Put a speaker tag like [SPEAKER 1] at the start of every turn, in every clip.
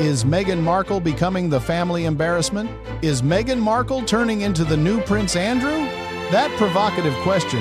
[SPEAKER 1] Is Meghan Markle becoming the family embarrassment? Is Meghan Markle turning into the new Prince Andrew? That provocative question,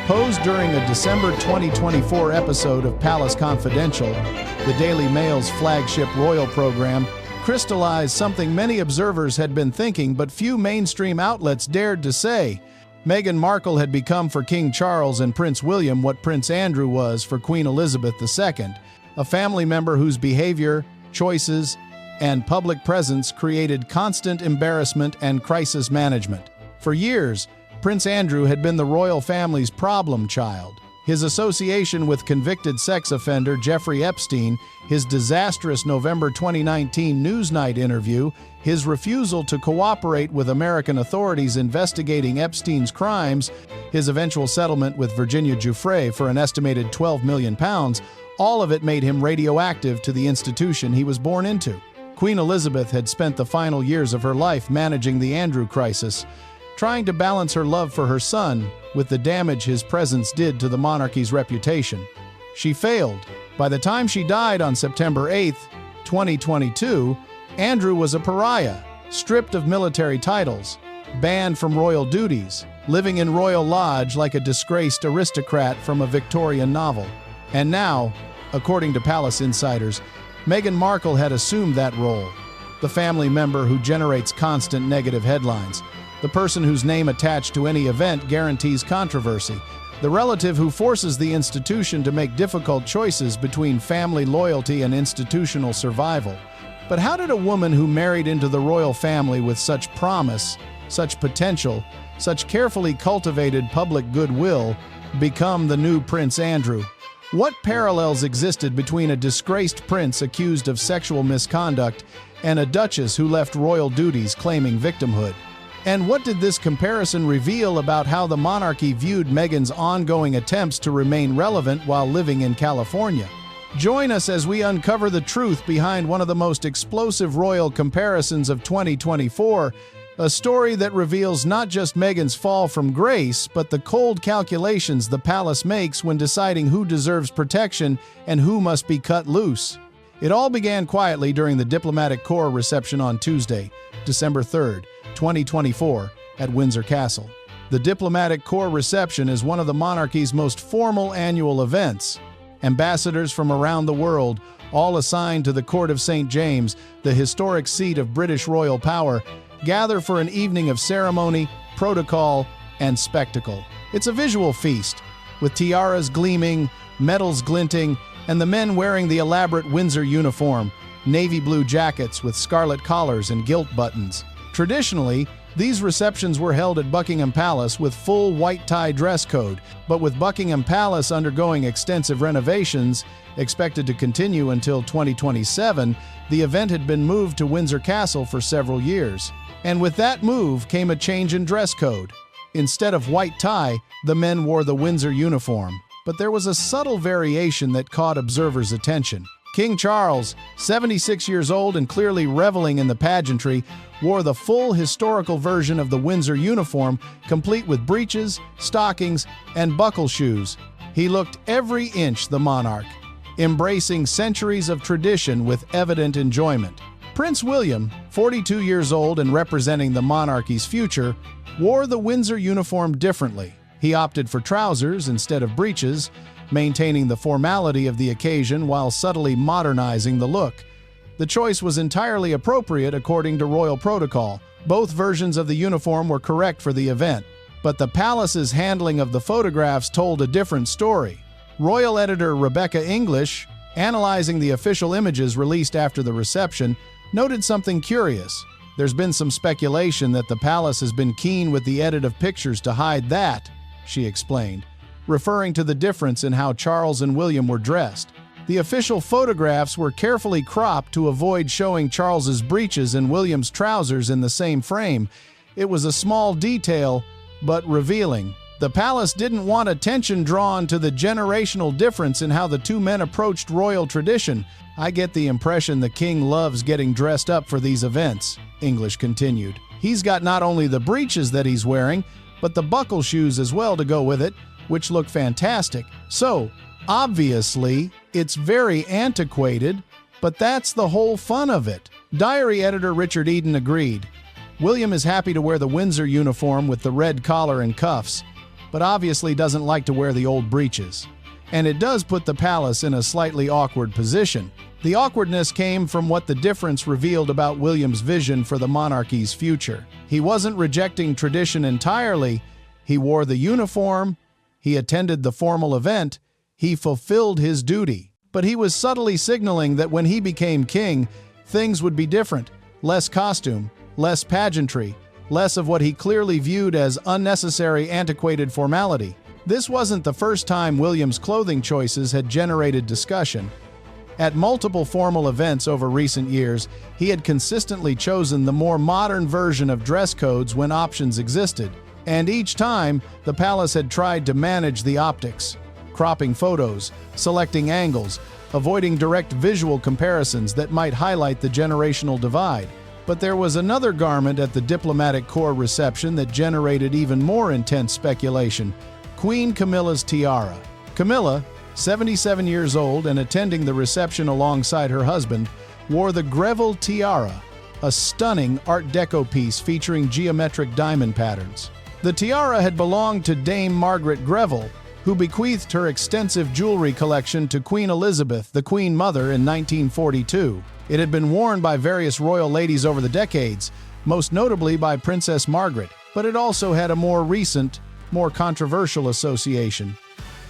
[SPEAKER 1] posed during a December 2024 episode of Palace Confidential, the Daily Mail's flagship royal program, crystallized something many observers had been thinking but few mainstream outlets dared to say. Meghan Markle had become for King Charles and Prince William what Prince Andrew was for Queen Elizabeth II, a family member whose behavior, choices, and public presence created constant embarrassment and crisis management. For years, Prince Andrew had been the royal family's problem child. His association with convicted sex offender Jeffrey Epstein, his disastrous November 2019 Newsnight interview, his refusal to cooperate with American authorities investigating Epstein's crimes, his eventual settlement with Virginia Giuffre for an estimated £12 million, all of it made him radioactive to the institution he was born into. Queen Elizabeth had spent the final years of her life managing the Andrew crisis, trying to balance her love for her son with the damage his presence did to the monarchy's reputation. She failed. By the time she died on September 8, 2022, Andrew was a pariah, stripped of military titles, banned from royal duties, living in royal lodge like a disgraced aristocrat from a Victorian novel. And now, according to palace insiders, Meghan Markle had assumed that role, the family member who generates constant negative headlines, the person whose name attached to any event guarantees controversy, the relative who forces the institution to make difficult choices between family loyalty and institutional survival. But how did a woman who married into the royal family with such promise, such potential, such carefully cultivated public goodwill become the new Prince Andrew? What parallels existed between a disgraced prince accused of sexual misconduct and a duchess who left royal duties claiming victimhood? And what did this comparison reveal about how the monarchy viewed Meghan's ongoing attempts to remain relevant while living in California? Join us as we uncover the truth behind one of the most explosive royal comparisons of 2024, a story that reveals not just Meghan's fall from grace, but the cold calculations the palace makes when deciding who deserves protection and who must be cut loose. It all began quietly during the diplomatic corps reception on Tuesday, December 3, 2024, at Windsor Castle. The diplomatic corps reception is one of the monarchy's most formal annual events. Ambassadors from around the world, all assigned to the Court of St. James, the historic seat of British royal power, gather for an evening of ceremony, protocol, and spectacle. It's a visual feast, with tiaras gleaming, medals glinting, and the men wearing the elaborate Windsor uniform, navy blue jackets with scarlet collars and gilt buttons. Traditionally, these receptions were held at Buckingham Palace with full white tie dress code, but with Buckingham Palace undergoing extensive renovations, expected to continue until 2027, the event had been moved to Windsor Castle for several years. And with that move came a change in dress code. Instead of white tie, the men wore the Windsor uniform. But there was a subtle variation that caught observers' attention. King Charles, 76 years old and clearly reveling in the pageantry, wore the full historical version of the Windsor uniform, complete with breeches, stockings, and buckle shoes. He looked every inch the monarch, embracing centuries of tradition with evident enjoyment. Prince William, 42 years old and representing the monarchy's future, wore the Windsor uniform differently. He opted for trousers instead of breeches, maintaining the formality of the occasion while subtly modernizing the look. The choice was entirely appropriate according to royal protocol. Both versions of the uniform were correct for the event, but the palace's handling of the photographs told a different story. Royal editor Rebecca English, analyzing the official images released after the reception, noted something curious. There's been some speculation that the palace has been keen with the edit of pictures to hide that, she explained, referring to the difference in how Charles and William were dressed. The official photographs were carefully cropped to avoid showing Charles's breeches and William's trousers in the same frame. It was a small detail, but revealing. The palace didn't want attention drawn to the generational difference in how the two men approached royal tradition. I get the impression the king loves getting dressed up for these events, English continued. He's got not only the breeches that he's wearing, but the buckle shoes as well to go with it, which look fantastic. So, obviously, it's very antiquated, But that's the whole fun of it. Diary editor Richard Eden agreed. William is happy to wear the Windsor uniform with the red collar and cuffs, but obviously doesn't like to wear the old breeches. And it does put the palace in a slightly awkward position. The awkwardness came from what the difference revealed about William's vision for the monarchy's future. He wasn't rejecting tradition entirely. He wore the uniform, he attended the formal event, he fulfilled his duty. But he was subtly signaling that when he became king, things would be different. Less costume, less pageantry, less of what he clearly viewed as unnecessary, antiquated formality. This wasn't the first time William's clothing choices had generated discussion. At multiple formal events over recent years, he had consistently chosen the more modern version of dress codes when options existed. And each time, the palace had tried to manage the optics, cropping photos, selecting angles, avoiding direct visual comparisons that might highlight the generational divide. But there was another garment at the diplomatic corps reception that generated even more intense speculation: Queen Camilla's tiara. Camilla, 77 years old and attending the reception alongside her husband, wore the Greville tiara, a stunning Art Deco piece featuring geometric diamond patterns. The tiara had belonged to Dame Margaret Greville, who bequeathed her extensive jewelry collection to Queen Elizabeth, the Queen Mother, in 1942. It had been worn by various royal ladies over the decades, most notably by Princess Margaret, but it also had a more recent, more controversial association.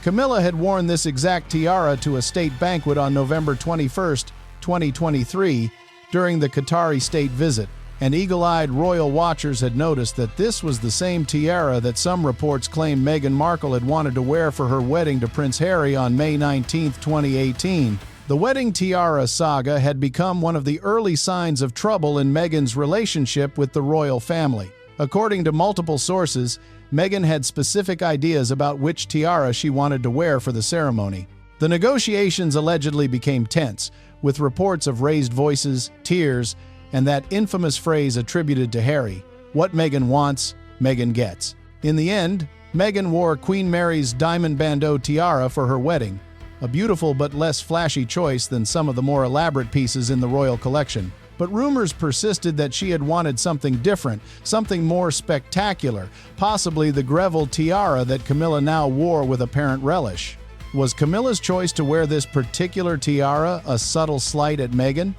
[SPEAKER 1] Camilla had worn this exact tiara to a state banquet on November 21, 2023, during the Qatari state visit, and eagle-eyed royal watchers had noticed that this was the same tiara that some reports claim Meghan Markle had wanted to wear for her wedding to Prince Harry on May 19, 2018. The wedding tiara saga had become one of the early signs of trouble in Meghan's relationship with the royal family. According to multiple sources, Meghan had specific ideas about which tiara she wanted to wear for the ceremony. The negotiations allegedly became tense, with reports of raised voices, tears, and that infamous phrase attributed to Harry: "What Meghan wants, Meghan gets." In the end, Meghan wore Queen Mary's diamond bandeau tiara for her wedding, a beautiful but less flashy choice than some of the more elaborate pieces in the royal collection. But rumors persisted that she had wanted something different, something more spectacular, possibly the Greville tiara that Camilla now wore with apparent relish. Was Camilla's choice to wear this particular tiara a subtle slight at Meghan?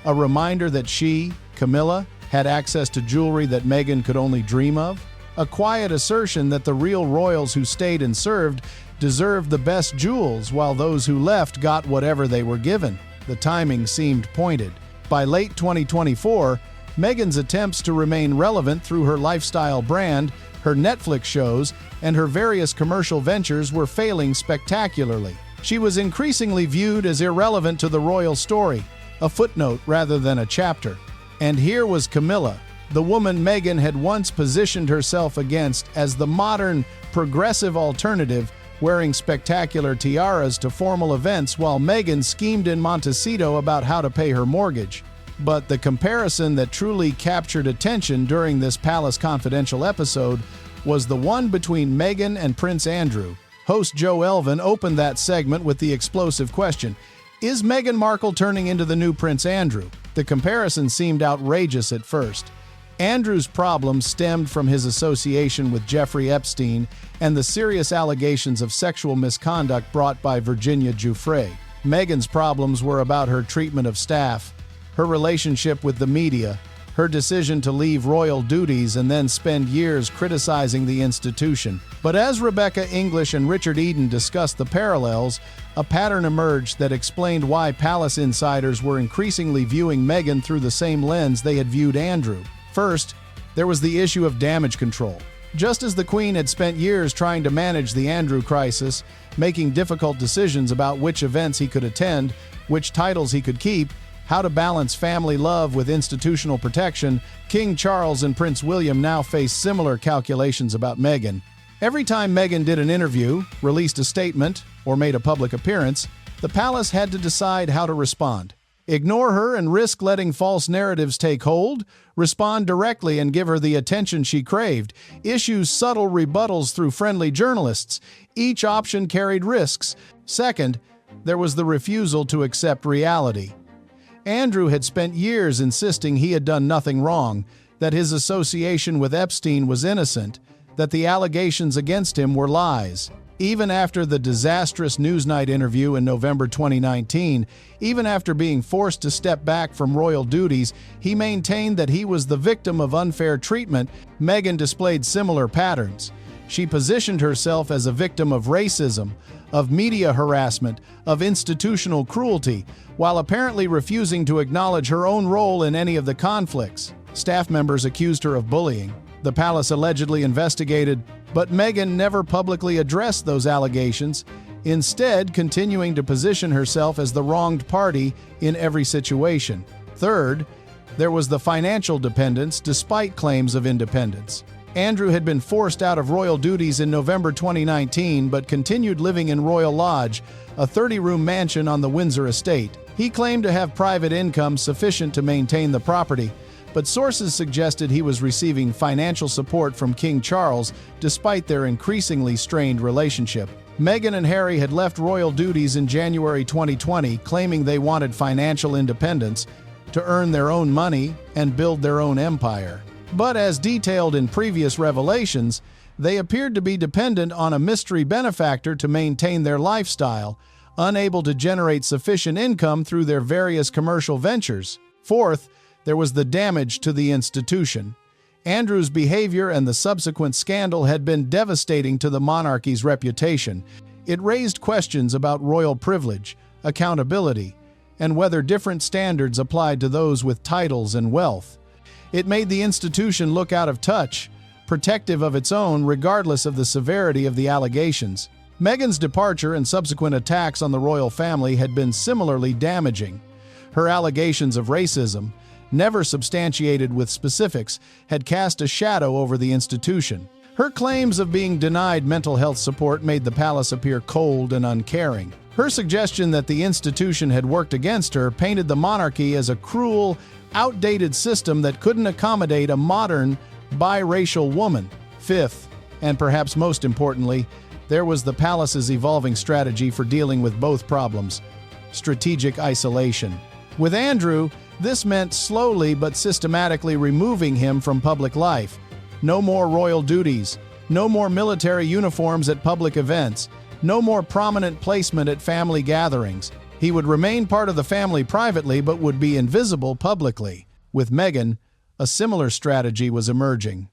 [SPEAKER 1] A reminder that she, Camilla, had access to jewelry that Meghan could only dream of? A quiet assertion that the real royals who stayed and served deserved the best jewels, while those who left got whatever they were given? The timing seemed pointed. By late 2024, Meghan's attempts to remain relevant through her lifestyle brand, her Netflix shows, and her various commercial ventures were failing spectacularly. She was increasingly viewed as irrelevant to the royal story, a footnote rather than a chapter. And here was Camilla, the woman Meghan had once positioned herself against as the modern, progressive alternative, wearing spectacular tiaras to formal events while Meghan schemed in Montecito about how to pay her mortgage. But the comparison that truly captured attention during this Palace Confidential episode was the one between Meghan and Prince Andrew. Host Joe Elvin opened that segment with the explosive question: is Meghan Markle turning into the new Prince Andrew? The comparison seemed outrageous at first. Andrew's problems stemmed from his association with Jeffrey Epstein and the serious allegations of sexual misconduct brought by Virginia Giuffre. Meghan's problems were about her treatment of staff, her relationship with the media, her decision to leave royal duties and then spend years criticizing the institution. But as Rebecca English and Richard Eden discussed the parallels, a pattern emerged that explained why palace insiders were increasingly viewing Meghan through the same lens they had viewed Andrew. First, there was the issue of damage control. Just as the Queen had spent years trying to manage the Andrew crisis, making difficult decisions about which events he could attend, which titles he could keep, how to balance family love with institutional protection, King Charles and Prince William now face similar calculations about Meghan. Every time Meghan did an interview, released a statement, or made a public appearance, the palace had to decide how to respond. Ignore her and risk letting false narratives take hold? Respond directly and give her the attention she craved? Issue subtle rebuttals through friendly journalists? Each option carried risks. Second, there was the refusal to accept reality. Andrew had spent years insisting he had done nothing wrong, that his association with Epstein was innocent, that the allegations against him were lies. Even after the disastrous Newsnight interview in November 2019, even after being forced to step back from royal duties, he maintained that he was the victim of unfair treatment. Meghan displayed similar patterns. She positioned herself as a victim of racism, of media harassment, of institutional cruelty, while apparently refusing to acknowledge her own role in any of the conflicts. Staff members accused her of bullying. The palace allegedly investigated, but Meghan never publicly addressed those allegations, instead continuing to position herself as the wronged party in every situation. Third, there was the financial dependence despite claims of independence. Andrew had been forced out of royal duties in November 2019 but continued living in Royal Lodge, a 30-room mansion on the Windsor estate. He claimed to have private income sufficient to maintain the property, but sources suggested he was receiving financial support from King Charles despite their increasingly strained relationship. Meghan and Harry had left royal duties in January 2020, claiming they wanted financial independence to earn their own money and build their own empire. But as detailed in previous revelations, they appeared to be dependent on a mystery benefactor to maintain their lifestyle, unable to generate sufficient income through their various commercial ventures. Fourth, there was the damage to the institution. Andrew's behavior and the subsequent scandal had been devastating to the monarchy's reputation. It raised questions about royal privilege, accountability, and whether different standards applied to those with titles and wealth. It made the institution look out of touch, protective of its own regardless of the severity of the allegations. Meghan's departure and subsequent attacks on the royal family had been similarly damaging. Her allegations of racism, never substantiated with specifics, had cast a shadow over the institution. Her claims of being denied mental health support made the palace appear cold and uncaring. Her suggestion that the institution had worked against her painted the monarchy as a cruel, outdated system that couldn't accommodate a modern, biracial woman. Fifth, and perhaps most importantly, there was the palace's evolving strategy for dealing with both problems: strategic isolation. With Andrew, this meant slowly but systematically removing him from public life. No more royal duties, no more military uniforms at public events, no more prominent placement at family gatherings. He would remain part of the family privately but would be invisible publicly. With Meghan, a similar strategy was emerging.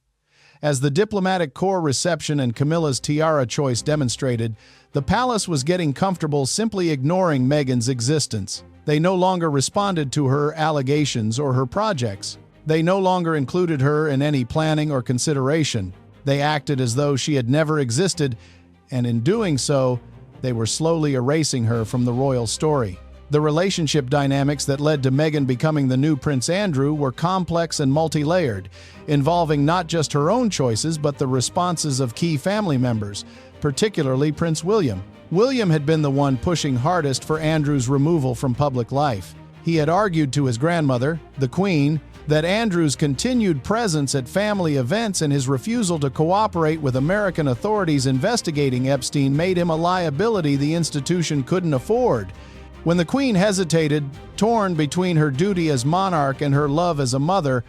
[SPEAKER 1] As the diplomatic corps reception and Camilla's tiara choice demonstrated, the palace was getting comfortable simply ignoring Meghan's existence. They no longer responded to her allegations or her projects. They no longer included her in any planning or consideration. They acted as though she had never existed, and in doing so, they were slowly erasing her from the royal story. The relationship dynamics that led to Meghan becoming the new Prince Andrew were complex and multi-layered, involving not just her own choices but the responses of key family members, particularly Prince William. William had been the one pushing hardest for Andrew's removal from public life. He had argued to his grandmother, the Queen, that Andrew's continued presence at family events and his refusal to cooperate with American authorities investigating Epstein made him a liability the institution couldn't afford. When the Queen hesitated, torn between her duty as monarch and her love as a mother,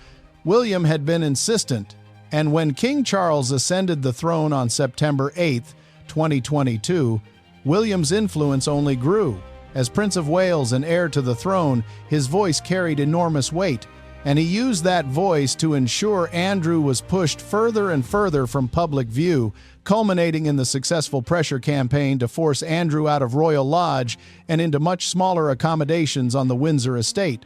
[SPEAKER 1] William had been insistent. And when King Charles ascended the throne on September 8, 2022, William's influence only grew. As Prince of Wales and heir to the throne, his voice carried enormous weight, and he used that voice to ensure Andrew was pushed further and further from public view, culminating in the successful pressure campaign to force Andrew out of Royal Lodge and into much smaller accommodations on the Windsor estate.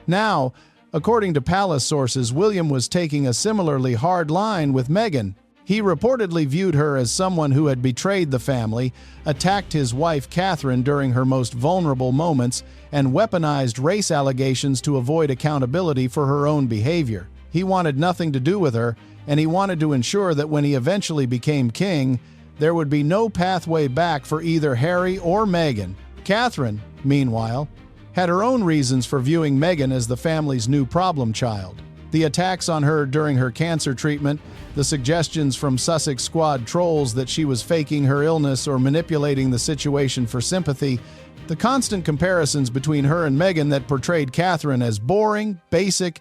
[SPEAKER 1] Now, according to palace sources, William was taking a similarly hard line with Meghan. He reportedly viewed her as someone who had betrayed the family, attacked his wife Catherine during her most vulnerable moments, and weaponized race allegations to avoid accountability for her own behavior. He wanted nothing to do with her, and he wanted to ensure that when he eventually became king, there would be no pathway back for either Harry or Meghan. Catherine, meanwhile, had her own reasons for viewing Meghan as the family's new problem child. The attacks on her during her cancer treatment, the suggestions from Sussex Squad trolls that she was faking her illness or manipulating the situation for sympathy, The constant comparisons between her and Meghan that portrayed Catherine as boring, basic,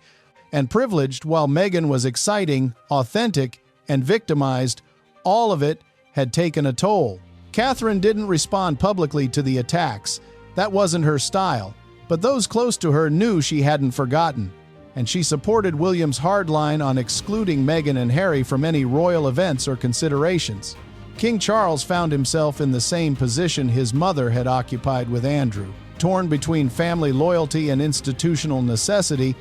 [SPEAKER 1] and privileged, while Meghan was exciting, authentic, and victimized, all of it had taken a toll. Catherine didn't respond publicly to the attacks. That wasn't her style. But those close to her knew she hadn't forgotten, and she supported William's hard line on excluding Meghan and Harry from any royal events or considerations. King Charles found himself in the same position his mother had occupied with Andrew. Torn between family loyalty and institutional necessity,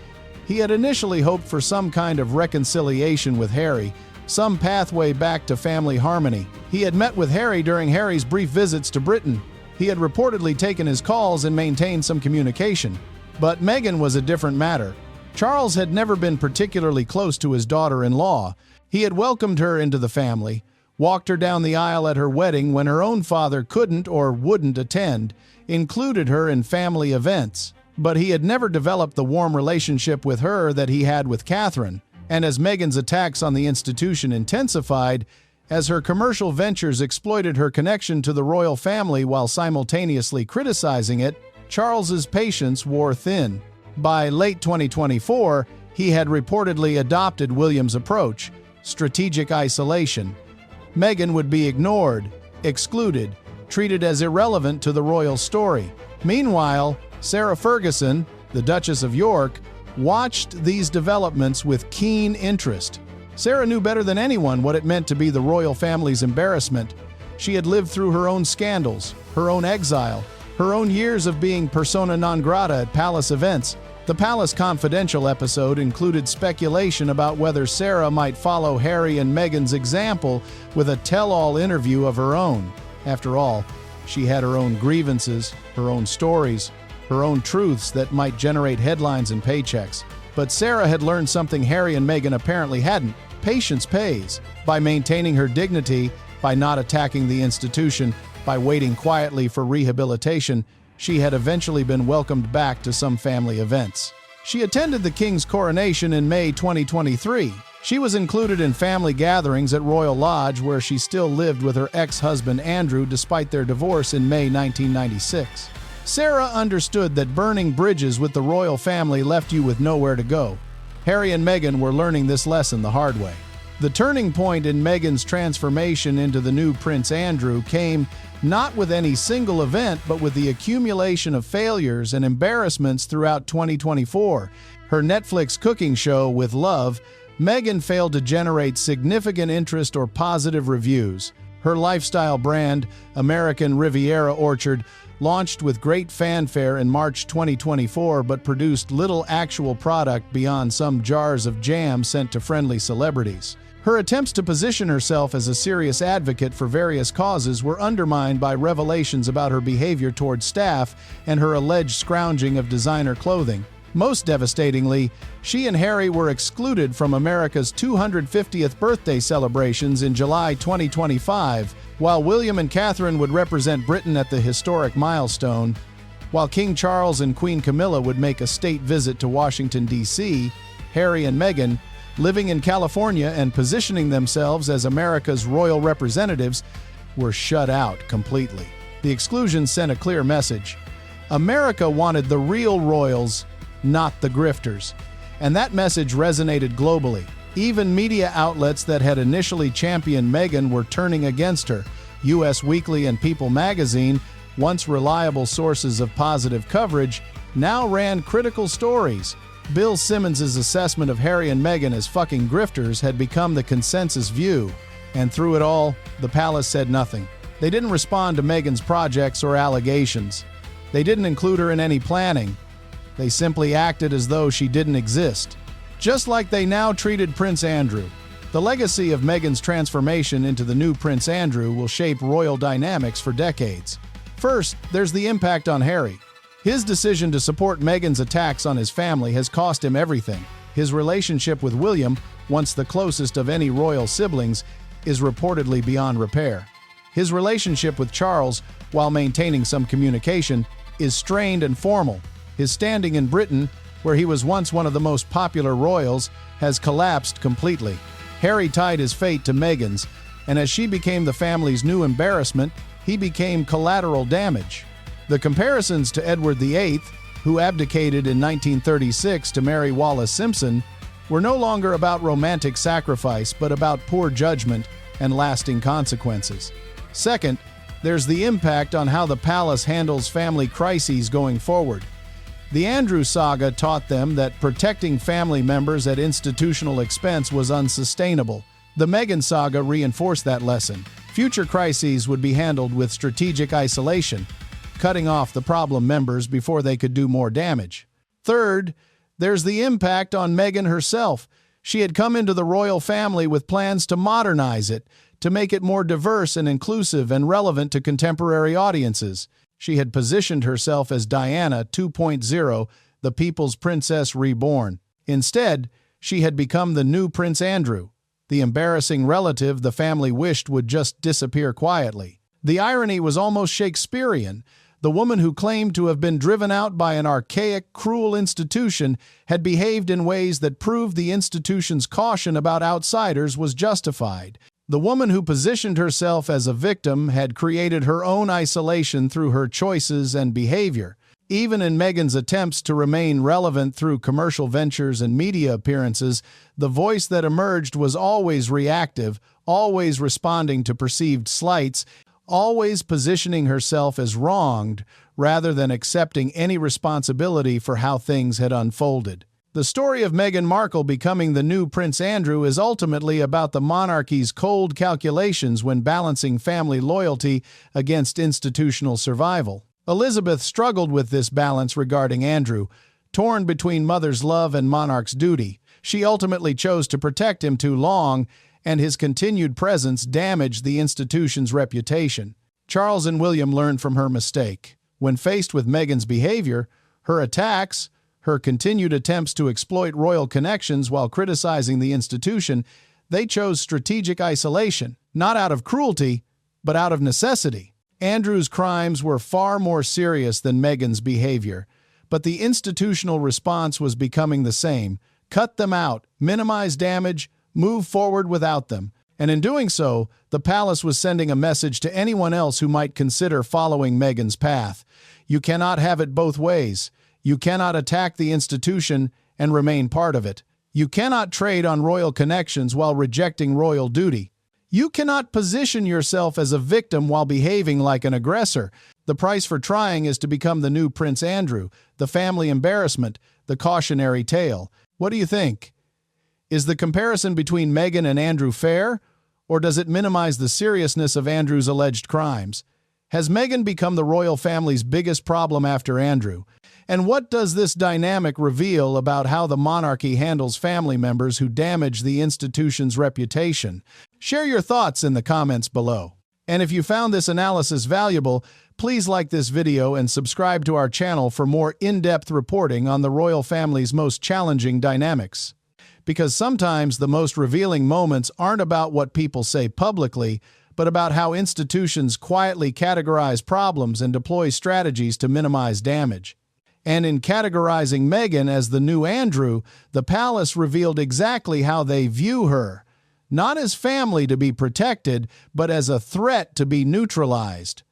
[SPEAKER 1] he had initially hoped for some kind of reconciliation with Harry, some pathway back to family harmony. He had met with Harry during Harry's brief visits to Britain. He had reportedly taken his calls and maintained some communication. But Meghan was a different matter. Charles had never been particularly close to his daughter-in-law. He had welcomed her into the family, walked her down the aisle at her wedding when her own father couldn't or wouldn't attend, included her in family events. But he had never developed the warm relationship with her that he had with Catherine. And as Meghan's attacks on the institution intensified, as her commercial ventures exploited her connection to the royal family while simultaneously criticizing it, Charles's patience wore thin. By late 2024, he had reportedly adopted William's approach: strategic isolation. Meghan would be ignored, excluded, treated as irrelevant to the royal story. Meanwhile, Sarah Ferguson, the Duchess of York, watched these developments with keen interest. Sarah knew better than anyone what it meant to be the royal family's embarrassment. She had lived through her own scandals, her own exile, her own years of being persona non grata at palace events. The Palace Confidential episode included speculation about whether Sarah might follow Harry and Meghan's example with a tell-all interview of her own. After all, she had her own grievances, her own stories, her own truths that might generate headlines and paychecks. But Sarah had learned something Harry and Meghan apparently hadn't. Patience pays. By maintaining her dignity, by not attacking the institution, by waiting quietly for rehabilitation, she had eventually been welcomed back to some family events. She attended the King's coronation in May 2023. She was included in family gatherings at Royal Lodge, where she still lived with her ex-husband Andrew despite their divorce in May 1996. Sarah understood that burning bridges with the royal family left you with nowhere to go. Harry and Meghan were learning this lesson the hard way. The turning point in Meghan's transformation into the new Prince Andrew came not with any single event, but with the accumulation of failures and embarrassments throughout 2024. Her Netflix cooking show, With Love, Meghan failed to generate significant interest or positive reviews. Her lifestyle brand, American Riviera Orchard, launched with great fanfare in March 2024 but produced little actual product beyond some jars of jam sent to friendly celebrities. Her attempts to position herself as a serious advocate for various causes were undermined by revelations about her behavior toward staff and her alleged scrounging of designer clothing. Most devastatingly, she and Harry were excluded from America's 250th birthday celebrations in July 2025, while William and Catherine would represent Britain at the historic milestone. While King Charles and Queen Camilla would make a state visit to Washington, D.C., Harry and Meghan, living in California and positioning themselves as America's royal representatives, were shut out completely. The exclusion sent a clear message. America wanted the real royals, not the grifters. And that message resonated globally. Even media outlets that had initially championed Meghan were turning against her. US Weekly and People magazine, once reliable sources of positive coverage, now ran critical stories. Bill Simmons's assessment of Harry and Meghan as fucking grifters had become the consensus view. And through it all, the palace said nothing. They didn't respond to Meghan's projects or allegations. They didn't include her in any planning. They simply acted as though she didn't exist. Just like they now treated Prince Andrew. The legacy of Meghan's transformation into the new Prince Andrew will shape royal dynamics for decades. First, there's the impact on Harry. His decision to support Meghan's attacks on his family has cost him everything. His relationship with William, once the closest of any royal siblings, is reportedly beyond repair. His relationship with Charles, while maintaining some communication, is strained and formal. His standing in Britain, where he was once one of the most popular royals, has collapsed completely. Harry tied his fate to Meghan's, and as she became the family's new embarrassment, he became collateral damage. The comparisons to Edward VIII, who abdicated in 1936 to marry Wallis Simpson, were no longer about romantic sacrifice but about poor judgment and lasting consequences. Second, there's the impact on how the palace handles family crises going forward. The Andrew saga taught them that protecting family members at institutional expense was unsustainable. The Meghan saga reinforced that lesson. Future crises would be handled with strategic isolation, cutting off the problem members before they could do more damage. Third, there's the impact on Meghan herself. She had come into the royal family with plans to modernize it, to make it more diverse and inclusive and relevant to contemporary audiences. She had positioned herself as Diana 2.0, the People's Princess Reborn. Instead, she had become the new Prince Andrew, the embarrassing relative the family wished would just disappear quietly. The irony was almost Shakespearean. The woman who claimed to have been driven out by an archaic, cruel institution had behaved in ways that proved the institution's caution about outsiders was justified. The woman who positioned herself as a victim had created her own isolation through her choices and behavior. Even in Meghan's attempts to remain relevant through commercial ventures and media appearances, the voice that emerged was always reactive, always responding to perceived slights, always positioning herself as wronged rather than accepting any responsibility for how things had unfolded. The story of Meghan Markle becoming the new Prince Andrew is ultimately about the monarchy's cold calculations when balancing family loyalty against institutional survival. Elizabeth struggled with this balance regarding Andrew, torn between mother's love and monarch's duty. She ultimately chose to protect him too long, and his continued presence damaged the institution's reputation. Charles and William learned from her mistake. When faced with Meghan's behavior, her attacks, her continued attempts to exploit royal connections while criticizing the institution, they chose strategic isolation, not out of cruelty, but out of necessity. Andrew's crimes were far more serious than Meghan's behavior, but the institutional response was becoming the same: cut them out, minimize damage, move forward without them. And in doing so, the palace was sending a message to anyone else who might consider following Meghan's path. You cannot have it both ways. You cannot attack the institution and remain part of it. You cannot trade on royal connections while rejecting royal duty. You cannot position yourself as a victim while behaving like an aggressor. The price for trying is to become the new Prince Andrew, the family embarrassment, the cautionary tale. What do you think? Is the comparison between Meghan and Andrew fair, or does it minimize the seriousness of Andrew's alleged crimes? Has Meghan become the royal family's biggest problem after Andrew? And what does this dynamic reveal about how the monarchy handles family members who damage the institution's reputation? Share your thoughts in the comments below. And if you found this analysis valuable, please like this video and subscribe to our channel for more in-depth reporting on the royal family's most challenging dynamics. Because sometimes the most revealing moments aren't about what people say publicly, but about how institutions quietly categorize problems and deploy strategies to minimize damage. And in categorizing Meghan as the new Andrew, the palace revealed exactly how they view her, not as family to be protected, but as a threat to be neutralized.